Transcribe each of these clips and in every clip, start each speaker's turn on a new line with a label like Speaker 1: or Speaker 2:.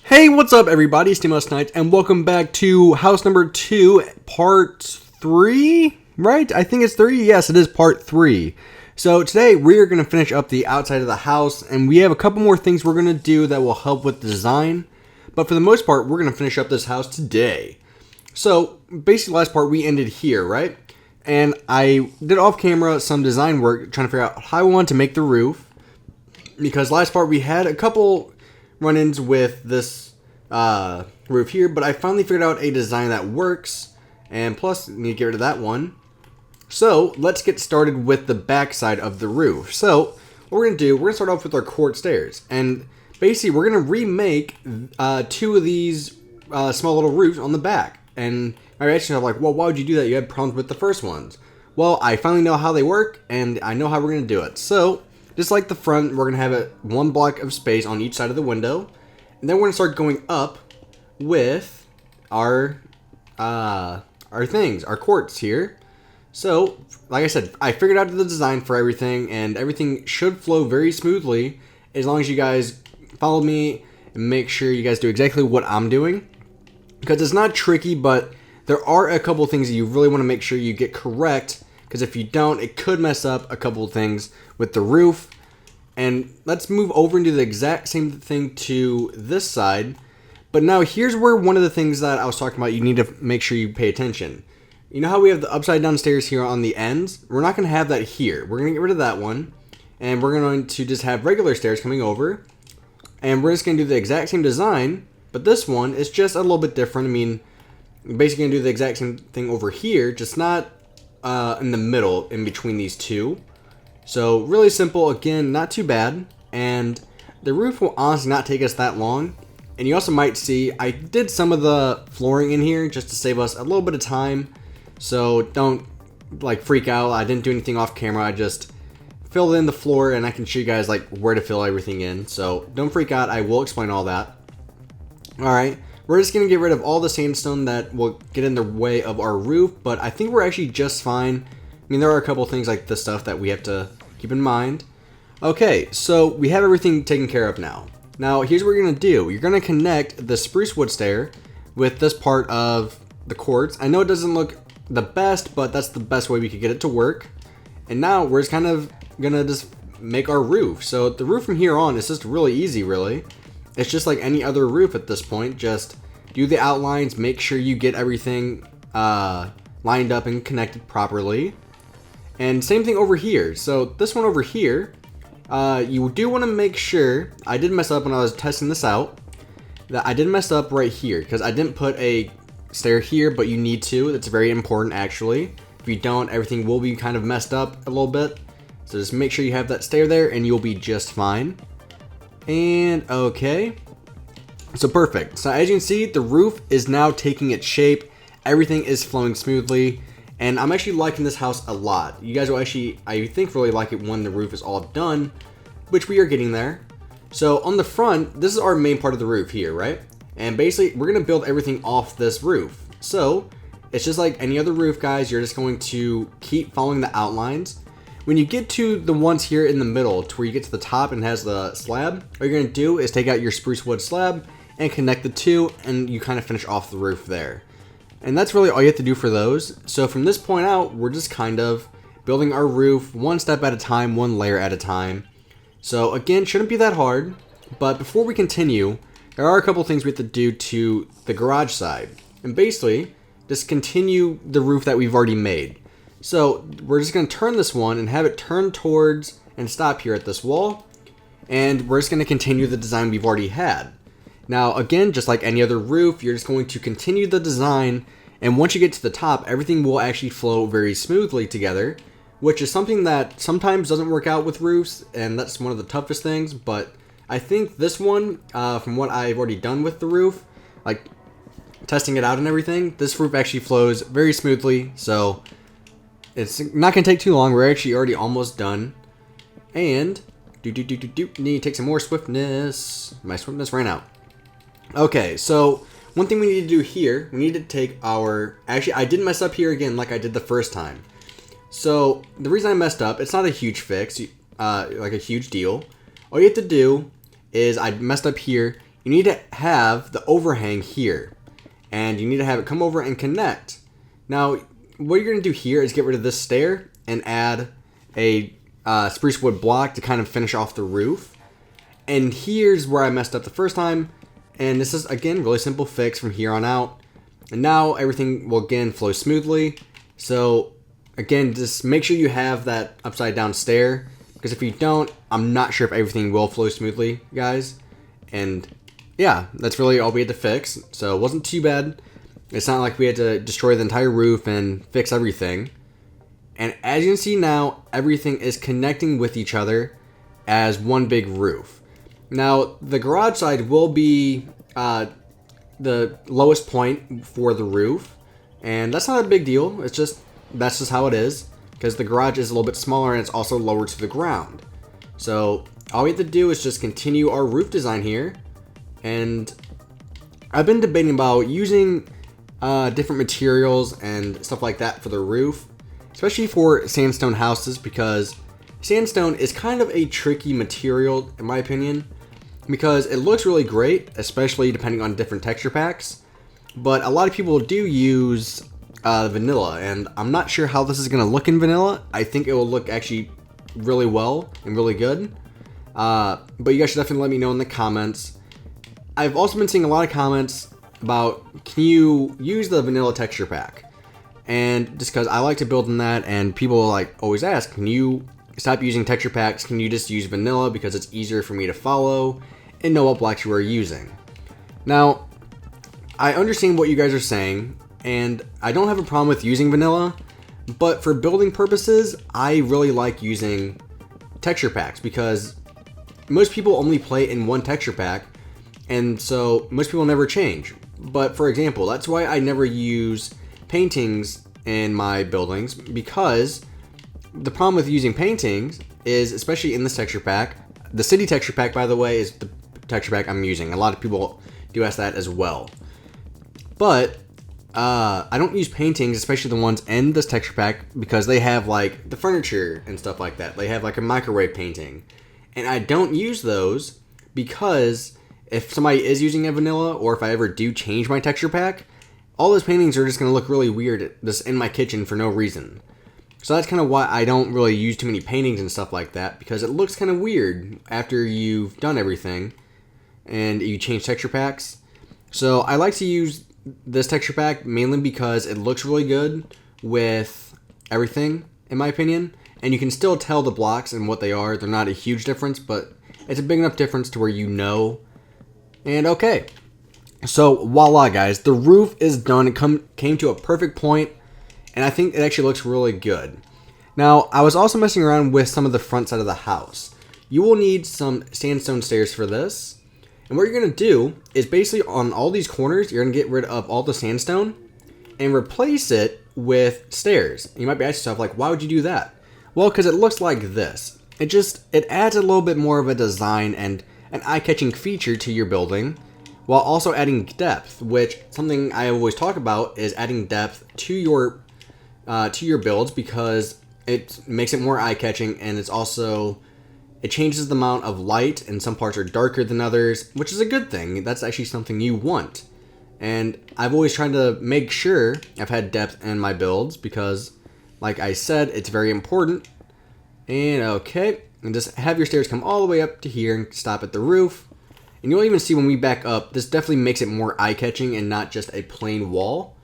Speaker 1: Hey, what's up everybody, it's SNipEz, and welcome back to house number 2, part 3, right? I think it's 3, yes it is part 3. So today we're going to finish up the outside of the house, and we have a couple more things we're going to do that will help with the design. But for the most part, we're going to finish up this house today. So basically last part we ended here, right? And I did off camera some design work trying to figure out how I wanted to make the roof. Because last part we had a couple run-ins with this roof here, but I finally figured out a design that works, and plus need to get rid of that one. So let's get started with the back side of the roof. So what we're gonna do, we're gonna start off with our court stairs, and basically we're gonna remake 2 of these small little roofs on the back. And my reaction is like, well, why would you do that? You had problems with the first ones. Well, I finally know how they work, and I know how we're gonna do it. So just like the front, we're going to have it 1 block of space on each side of the window. And then we're going to start going up with our things, our courts here. So, like I said, I figured out the design for everything, and everything should flow very smoothly as long as you guys follow me and make sure you guys do exactly what I'm doing. Because it's not tricky, but there are a couple things that you really want to make sure you get correct. Because if you don't, it could mess up a couple of things with the roof. And let's move over and do the exact same thing to this side. But now here's where one of the things that I was talking about, you need to make sure you pay attention. You know how we have the upside down stairs here on the ends? We're not going to have that here. We're going to get rid of that one. And we're going to just have regular stairs coming over. And we're just going to do the exact same design. But this one is just a little bit different. I mean, basically going to do the exact same thing over here, just not in the middle, in between these two. So really simple, again, not too bad. And the roof will honestly not take us that long. And you also might see, I did some of the flooring in here just to save us a little bit of time. So don't like freak out. I didn't do anything off camera. I just filled in the floor, and I can show you guys like where to fill everything in. So don't freak out. I will explain all that. Alright. We're just going to get rid of all the sandstone that will get in the way of our roof, but I think we're actually just fine. I mean, there are a couple things like this stuff that we have to keep in mind. Okay, so we have everything taken care of now. Now, here's what you're going to do. You're going to connect the spruce wood stair with this part of the courts. I know it doesn't look the best, but that's the best way we could get it to work. And now we're just kind of going to just make our roof. So the roof from here on is just really easy, really. It's just like any other roof at this point. Just do the outlines, make sure you get everything lined up and connected properly. And same thing over here. So this one over here, you do want to make sure, I did mess up when I was testing this out, that I did mess up right here because I didn't put a stair here, but you need to. That's very important actually. If you don't, everything will be kind of messed up a little bit. So just make sure you have that stair there and you'll be just fine. And okay, so perfect. So as you can see, the roof is now taking its shape. Everything is flowing smoothly, and I'm actually liking this house a lot. You guys will actually, I think, really like it when the roof is all done, which we are getting there. So on the front, this is our main part of the roof here, right? And basically, we're gonna build everything off this roof. So it's just like any other roof, guys. You're just going to keep following the outlines. When you get to the ones here in the middle, to where you get to the top and has the slab, what you're gonna do is take out your spruce wood slab and connect the two, and you kind of finish off the roof there. And that's really all you have to do for those. So from this point out, we're just kind of building our roof 1 step at a time, 1 layer at a time. So again, shouldn't be that hard. But before we continue, there are a couple things we have to do to the garage side. And basically, just continue the roof that we've already made. So we're just going to turn this one and have it turn towards and stop here at this wall. And we're just going to continue the design we've already had. Now again, just like any other roof, you're just going to continue the design. And once you get to the top, everything will actually flow very smoothly together. Which is something that sometimes doesn't work out with roofs. And that's one of the toughest things. But I think this one, from what I've already done with the roof, like testing it out and everything, this roof actually flows very smoothly. So it's not going to take too long. We're actually already almost done. And need to take some more swiftness. My swiftness ran out. Okay, so one thing we need to do here, we need to take our... Actually, I did mess up here again like I did the first time. So the reason I messed up, it's not a huge fix, like a huge deal. All you have to do is I messed up here. You you need to have the overhang here. And you need to have it come over and connect. Now, what you're going to do here is get rid of this stair and add a spruce wood block to kind of finish off the roof. And here's where I messed up the first time. And this is, again, really simple fix from here on out. And now everything will, again, flow smoothly. So, again, just make sure you have that upside down stair. Because if you don't, I'm not sure if everything will flow smoothly, guys. And yeah, that's really all we had to fix. So it wasn't too bad. It's not like we had to destroy the entire roof and fix everything. And as you can see now, everything is connecting with each other as one big roof. Now, the garage side will be the lowest point for the roof. And that's not a big deal. That's just how it is. Because the garage is a little bit smaller and it's also lower to the ground. So all we have to do is just continue our roof design here. And I've been debating about using different materials and stuff like that for the roof, especially for sandstone houses, because sandstone is kind of a tricky material in my opinion, because it looks really great, especially depending on different texture packs, but a lot of people do use vanilla, and I'm not sure how this is going to look in vanilla. I think it will look actually really well and really good, but you guys should definitely let me know in the comments. I've also been seeing a lot of comments about, can you use the vanilla texture pack? And just because I like to build in that, and people like always ask, can you stop using texture packs? Can you just use vanilla because it's easier for me to follow and know what blocks you are using? Now, I understand what you guys are saying, and I don't have a problem with using vanilla, but for building purposes, I really like using texture packs because most people only play in one texture pack. And so most people never change. But for example, that's why I never use paintings in my buildings, because the problem with using paintings is, especially in this texture pack, the city texture pack, by the way, is the texture pack I'm using. A lot of people do ask that as well. But I don't use paintings, especially the ones in this texture pack, because they have like the furniture and stuff like that. They have like a microwave painting. And I don't use those because if somebody is using a vanilla, or if I ever do change my texture pack, all those paintings are just going to look really weird just in my kitchen for no reason. So that's kind of why I don't really use too many paintings and stuff like that, because it looks kind of weird after you've done everything and you change texture packs. So I like to use this texture pack mainly because it looks really good with everything, in my opinion. And you can still tell the blocks and what they are. They're not a huge difference, but it's a big enough difference to where you know. And okay, so voila guys, the roof is done. It came to a perfect point, and I think it actually looks really good. Now, I was also messing around with some of the front side of the house. You will need some sandstone stairs for this. And what you're going to do is basically on all these corners, you're going to get rid of all the sandstone and replace it with stairs. You might be asking yourself, like, why would you do that? Well, because it looks like this. It adds a little bit more of a design and an eye-catching feature to your building, while also adding depth, which something I always talk about is adding depth to your builds, because it makes it more eye-catching, and it changes the amount of light, and some parts are darker than others, which is a good thing. That's actually something you want. And I've always tried to make sure I've had depth in my builds, because like I said, it's very important. And okay, and just have your stairs come all the way up to here and stop at the roof. And you'll even see when we back up, this definitely makes it more eye-catching and not just a plain wall.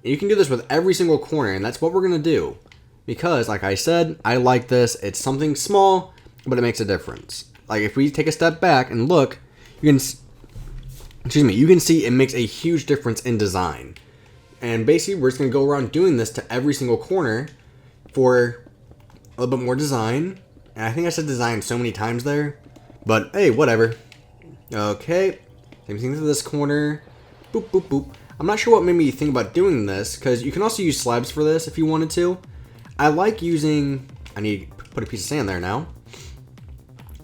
Speaker 1: And you can do this with every single corner, and that's what we're going to do. Because, like I said, I like this. It's something small, but it makes a difference. Like, if we take a step back and look, you can see it makes a huge difference in design. And basically, we're just going to go around doing this to every single corner for a little bit more design. And I think I said design so many times there, but hey, whatever. Okay, same thing to this corner. Boop, boop, boop. I'm not sure what made me think about doing this, because you can also use slabs for this if you wanted to. I like using, I need to put a piece of sand there now.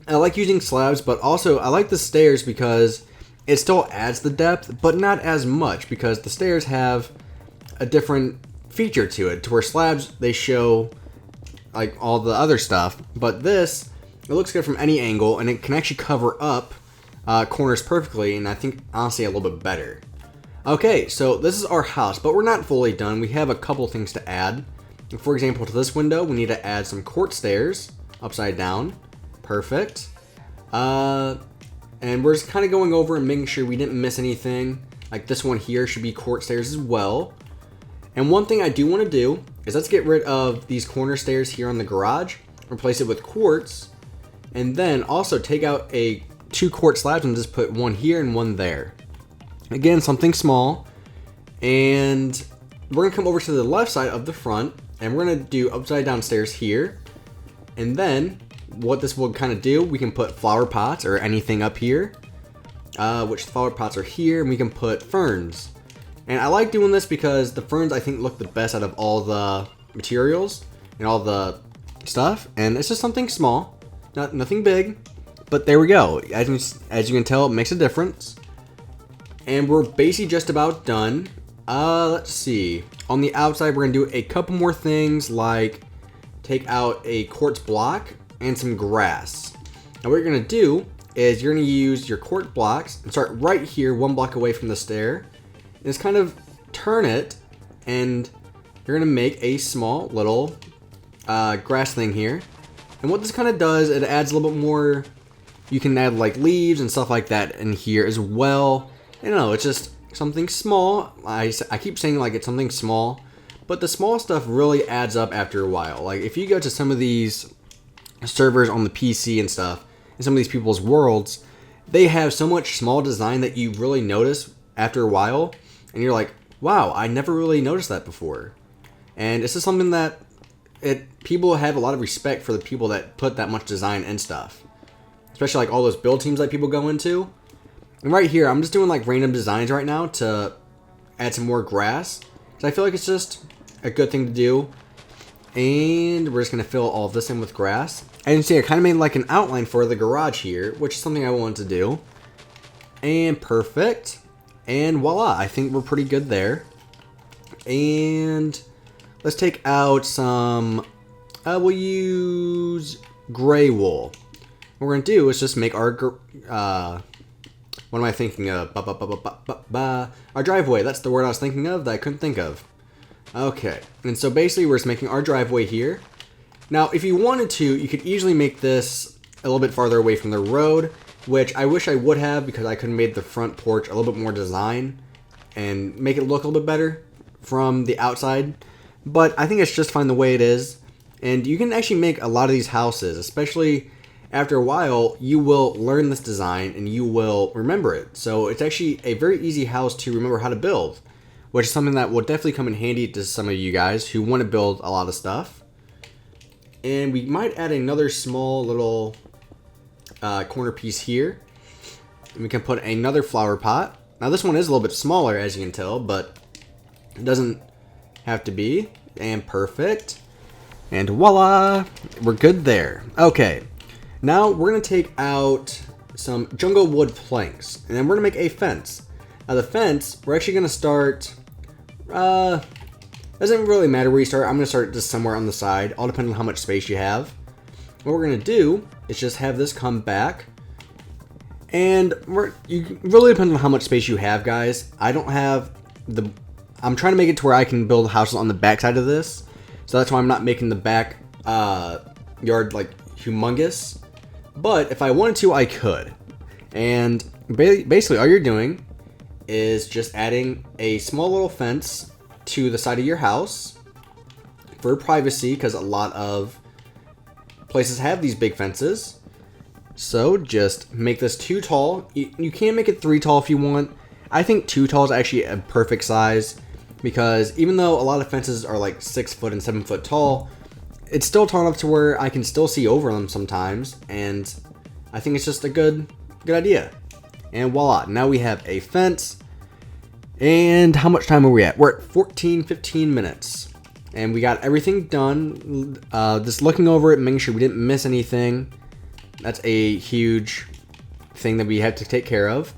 Speaker 1: I like using slabs, but also I like the stairs because it still adds the depth, but not as much, because the stairs have a different feature to it, to where slabs, they show like all the other stuff, but this, it looks good from any angle, and it can actually cover up corners perfectly, and I think honestly a little bit better. Okay, so this is our house, but we're not fully done. We have a couple things to add. For example, to this window, we need to add some court stairs upside down. Perfect. And we're just kind of going over and making sure we didn't miss anything. Like this one here should be court stairs as well. And one thing I do want to do is let's get rid of these corner stairs here on the garage, replace it with quartz, and then also take out 2 quartz slabs and just put one here and one there. Again, something small. And we're gonna come over to the left side of the front, and we're gonna do upside down stairs here. And then what this will kind of do, we can put flower pots or anything up here, which flower pots are here, and we can put ferns. And I like doing this because the ferns I think look the best out of all the materials and all the stuff. And it's just something small, nothing big, but there we go. As you can tell, it makes a difference. And we're basically just about done. Let's see. On the outside, we're gonna do a couple more things, like take out a quartz block and some grass. Now what you're gonna do is you're gonna use your quartz blocks and start right here, 1 block away from the stair. And just kind of turn it, and you're gonna make a small little grass thing here. And what this kind of does, it adds a little bit more. You can add like leaves and stuff like that in here as well. I don't know, it's just something small. I keep saying like it's something small, but the small stuff really adds up after a while. Like if you go to some of these servers on the PC and stuff, and some of these people's worlds, they have so much small design that you really notice after a while, and you're like, wow, I never really noticed that before. And this is something that people have a lot of respect for the people that put that much design and stuff, especially like all those build teams that people go into. And right here, I'm just doing like random designs right now to add some more grass, because I feel like it's just a good thing to do. And we're just going to fill all of this in with grass. And you can see I kind of made like an outline for the garage here, which is something I wanted to do. And perfect. And voila, I think we're pretty good there. And let's take out some, we'll use gray wool. What we're going to do is just make our, what am I thinking of? Our driveway. That's the word I was thinking of that I couldn't think of. Okay. And so basically we're just making our driveway here. Now, if you wanted to, you could easily make this a little bit farther away from the road, which I wish I would have, because I could have made the front porch a little bit more design and make it look a little bit better from the outside. But I think it's just fine the way it is. And you can actually make a lot of these houses, especially after a while, you will learn this design and you will remember it. So it's actually a very easy house to remember how to build, which is something that will definitely come in handy to some of you guys who want to build a lot of stuff. And we might add another small little corner piece here. And we can put another flower pot. Now this one is a little bit smaller, as you can tell, but it doesn't have to be. And perfect. And voila, we're good there. Okay. Now we're going to take out some jungle wood planks, and then we're going to make a fence. Now the fence, we're actually going to start, doesn't really matter where you start. I'm going to start just somewhere on the side, all depending on how much space you have. What we're going to do is just have this come back, and you really depends on how much space you have, guys. I don't have I'm trying to make it to where I can build houses on the back side of this, so that's why I'm not making the back yard like humongous. But if I wanted to, I could. And basically all you're doing is just adding a small little fence to the side of your house for privacy, because a lot of places have these big fences. So just make this 2 tall. You can make it 3 tall if you want. I think 2 tall is actually a perfect size, because even though a lot of fences are like 6 foot and 7 foot tall, it's still tall enough to where I can still see over them sometimes, and I think it's just a good idea. And voila, now we have a fence. And how much time are we at? We're at 15 minutes. And we got everything done. Just looking over it, making sure we didn't miss anything. That's a huge thing that we had to take care of.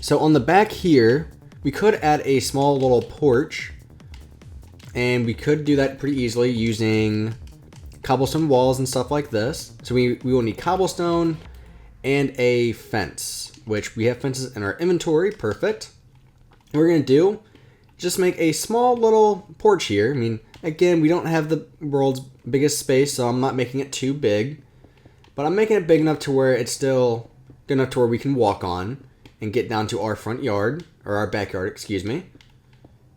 Speaker 1: So on the back here, we could add a small little porch. And we could do that pretty easily using cobblestone walls and stuff like this. So we will need cobblestone and a fence. which we have fences in our inventory. Perfect. What we're going to do, just make a small little porch here. I mean, again, we don't have the world's biggest space, so I'm not making it too big. But I'm making it big enough to where it's still good enough to where we can walk on and get down to our front yard, or our backyard, excuse me.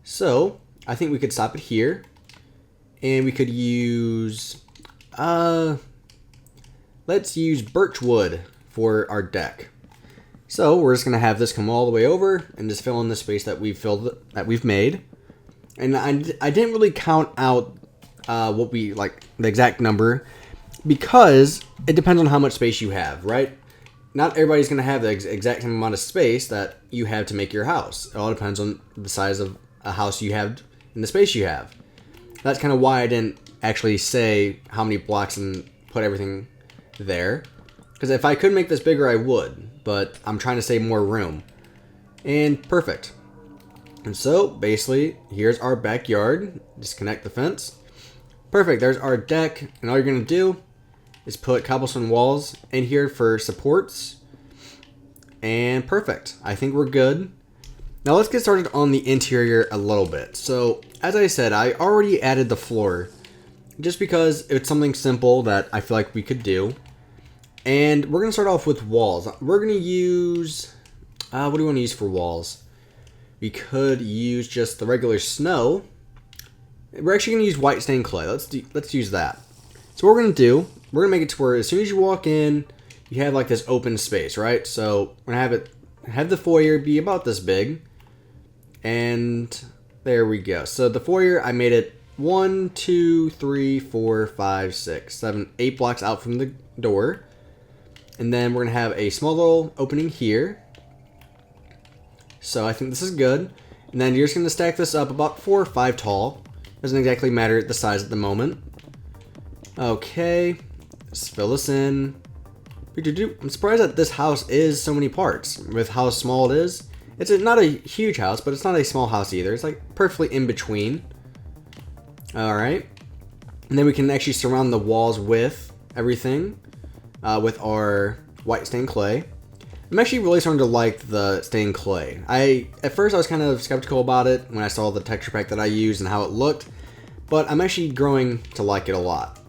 Speaker 1: So, I think we could stop it here. And we could use, let's use birch wood for our deck. So we're just gonna have this come all the way over and just fill in the space that we've made. And I didn't really count out what we like the exact number, because it depends on how much space you have, right? Not everybody's gonna have the exact same amount of space that you have to make your house. It all depends on the size of a house you have and the space you have. That's kind of why I didn't actually say how many blocks and put everything there. Because if I could make this bigger, I would. But I'm trying to save more room. And perfect. And so, basically, here's our backyard. Disconnect the fence. Perfect, there's our deck. And all you're going to do is put cobblestone walls in here for supports. And perfect. I think we're good. Now let's get started on the interior a little bit. So, as I said, I already added the floor just because it's something simple that I feel like we could do. And we're going to start off with walls. We're going to use, what do we want to use for walls? We could use just the regular snow. We're actually going to use white stained clay. Let's use that. So what we're going to do, we're going to make it to where as soon as you walk in, you have like this open space, right? So we're going to have the foyer be about this big. And there we go. So the foyer, I made it 1, 2, 3, 4, 5, 6, 7, 8 blocks out from the door. And then we're going to have a small little opening here. So I think this is good. And then you're just going to stack this up about 4 or 5 tall. Doesn't exactly matter the size at the moment. Okay. Let's fill this in. I'm surprised that this house is so many parts with how small it is. It's not a huge house, but it's not a small house either. It's like perfectly in between. Alright. And then we can actually surround the walls with everything. With our white stained clay. I'm actually really starting to like the stained clay. At first I was kind of skeptical about it when I saw the texture pack that I used and how it looked. But I'm actually growing to like it a lot.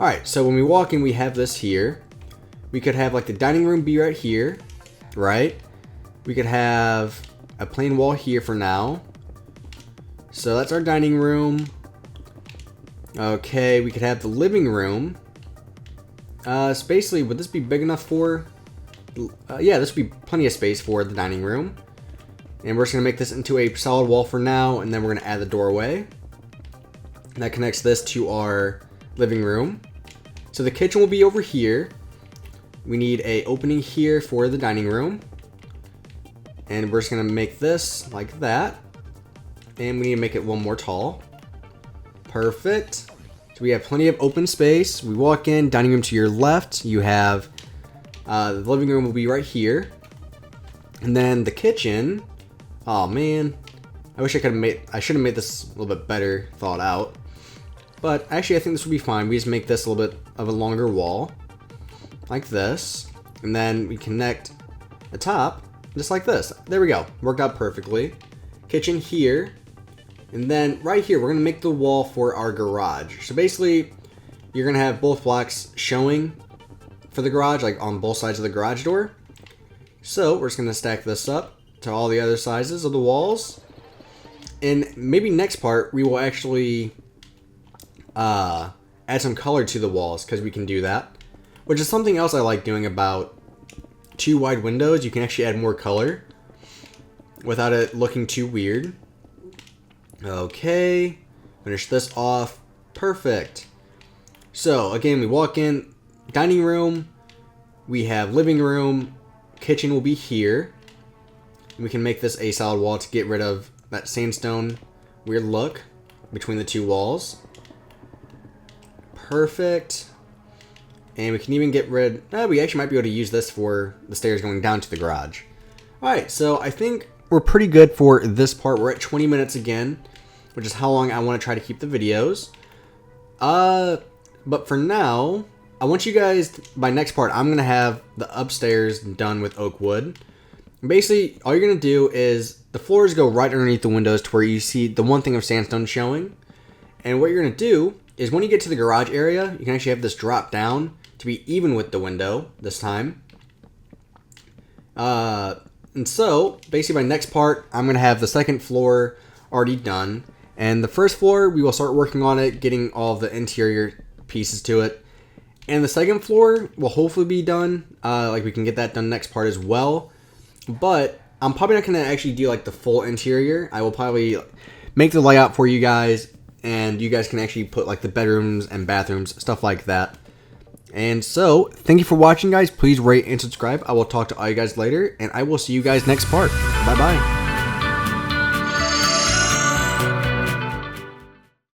Speaker 1: Alright, so when we walk in, we have this here. We could have like the dining room be right here. Right? We could have a plain wall here for now. So that's our dining room. Okay, we could have the living room. So basically, would this be big enough for... yeah, this would be plenty of space for the dining room. And we're just going to make this into a solid wall for now, and then we're going to add the doorway. And that connects this to our living room. So the kitchen will be over here. We need a opening here for the dining room. And we're just going to make this like that. And we need to make it one more tall. Perfect. So we have plenty of open space. We walk in, dining room to your left. You have the living room will be right here. And then the kitchen. Oh man. I wish I should have made this a little bit better thought out. But actually I think this would be fine. We just make this a little bit of a longer wall. Like this. And then we connect the top. Just like this. There we go. Worked out perfectly. Kitchen here. And then right here, we're going to make the wall for our garage. So basically, you're going to have both blocks showing for the garage, like on both sides of the garage door. So we're just going to stack this up to all the other sizes of the walls. And maybe next part, we will actually add some color to the walls, because we can do that. Which is something else I like doing about 2 wide windows. You can actually add more color without it looking too weird. Okay, finish this off. Perfect. So again, we walk in, dining room, we have living room, kitchen will be here. We can make this a solid wall to get rid of that sandstone weird look between the 2 walls. Perfect. And we can even get rid, we actually might be able to use this for the stairs going down to the garage. Alright, so I think we're pretty good for this part. We're at 20 minutes again, which is how long I want to try to keep the videos. But for now, I want you guys, by next part, I'm going to have the upstairs done with oak wood. Basically, all you're going to do is the floors go right underneath the windows to where you see the one thing of sandstone showing. And what you're going to do is when you get to the garage area, you can actually have this drop down to be even with the window this time. And so, basically, by next part, I'm going to have the second floor already done. And the first floor, we will start working on it, getting all the interior pieces to it. And the second floor will hopefully be done. Like, we can get that done next part as well. But I'm probably not going to actually do, like, the full interior. I will probably make the layout for you guys. And you guys can actually put, like, the bedrooms and bathrooms, stuff like that. And so, thank you for watching, guys. Please rate and subscribe. I will talk to all you guys later, and I will see you guys next part. Bye-bye.